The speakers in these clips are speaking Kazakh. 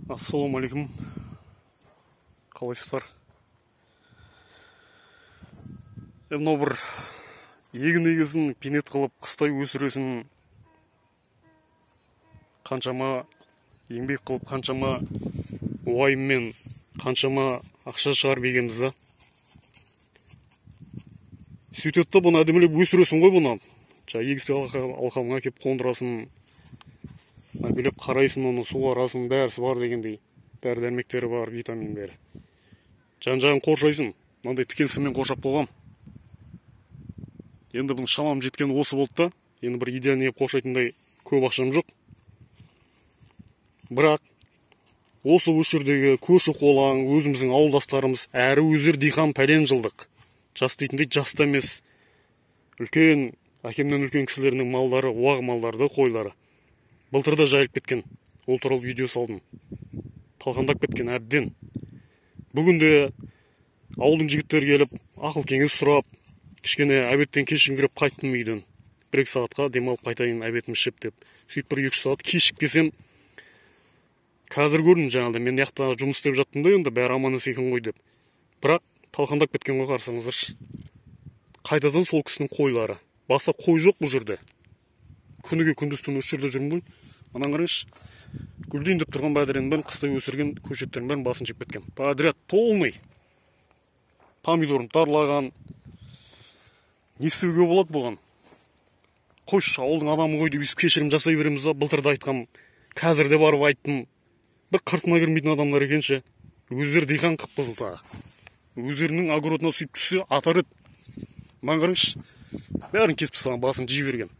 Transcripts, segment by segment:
Ассалаумағалейкум. Қалайсыздар? Мынау бір егін егесін пинет қылып қыстай өсіресін, қаншама еңбек қылып, қаншама уайыммен, қаншама ақша шығарып егеміз да. Сөйтеді да бұны әдемілеп өсіресің ғой бұны. Егістік алқабыңа кеп қондырасын, әбелеп қарайсын, оны суарасың, дәрісі бар дегендей. Дәрі-дәрмектері бар, витамин бәрі. Жан-жағын қоршайсың. Мынандай тікен сыммен қоршап қойғам. Енді бұның шамам жеткен осы болды да. Енді бір идеяны қоршайтындай көп ақшам жоқ. Бірақ осы өшірдегі көші қолаң, өзіміздің ауылдастарымыз, әрі өзір диқан пәлен жылдық. Жас дейтіндей жаста емес. Үлкен, әкемнен үлкен кісілерінің малдары, уақ малдарды, қойлары. Былтырда жайылып кеткен. Ол туралы видео салдым. Талқандап кеткен әбден. Бүгінде ауылдың жігіттері келіп, ақыл кеңес сұрап, кішкене әбеттен кешігіп кіріп қайттым үйден. 1-2 сағатқа демалып қайтайын, әбетім ішіп деп. Сөйтіп 1-2 сағат кешіп келсем, қазір көрдім жаңағыда, мен яқта жұмыс істеп жаттым да, енді бәрі аман екен ғой деп. Бірақ талқандап кеткен ғой, қарсаңыздаршы. Қайтадан сол кісінің қойлары. Басқа қой жоқ бұл жерде. Күніге күндіз-түні осы жерде жүрмін ғой. Анан қараңызшы. Гүлдейін деп тұрған бәдіренің бәрін, қыстай өсірген көшеттердің бәрін басын жеп кеткен. Подряд полный. Помидорым тарлаған. Не істеуге болады болған? Қош, ауылдың адамы ғой деп кешірім жасай береміз да, былтырда айтқам, қазір де барып айттым. Бір қыртына кірмейтін адамдар екенше. Өздері диқан қып қызылтаға. Өздерінің огородына сөйтіп түссе, атар еді. Маған қараңызшы. Бәрін кесіп тастаған, басын жей берген.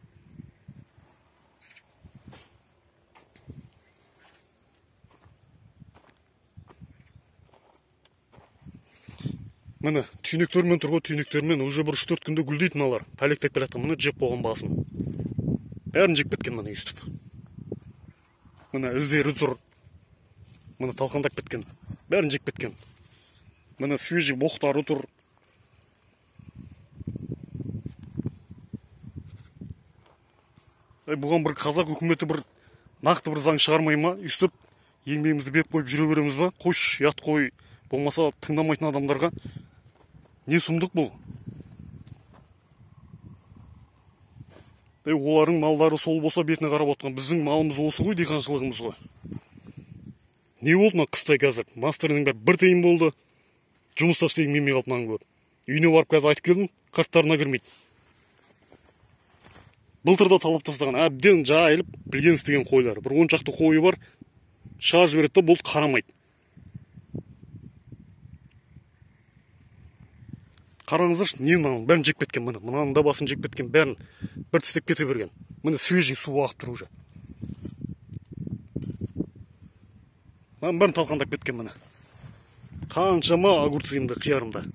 Міне, түйнектермен тұр ғой, түйнектермен уже бір 3-4 күнде гүлдейтін алар. Пәлектеп келатқан, міне жеп болған басын. Бәрін жеп кеткен міне өйстіп. Міне іздері тұр. Міне талқандап кеткен. Бәрін жеп кеткен. Міне свежий боқтары тұр. Бұған бір қазақ үкіметі бір нақты бір заң шығармай ма? Өйстіп еңбегімізді беріп қойып жүре береміз ба? Қош, ят қой, болмаса тыңдамайтын адамдарға. Не сұмдық бұл? Олардың малдары сол болса бетіне қарап отқан. Біздің малымыз осы ғой, диқаншылығымыз ғой. Не болды ма қыстай қазір? Мастерінің бәрі бір тиын болды. Жұмыста істеген менмей қалып маған көрді. Үйіне барып қазір айтып келдім, қарттарына кірмейді. Былтырда талап тастаған, әбден жайылып, білген істеген қойлар. Бір 10 шақты қойы бар, шыға жібереді да, бұл қарамайды. Қараңыздаршы, не мынаны бәрін жеп кеткен міне. Мынаның да басын жеп кеткен, бәрін бір тістеп кете берген. Міне свежий су ағып тұр уже. Мынаның бәрін талқандап кеткен міне. Қаншама огурцыйымды, қиярымды.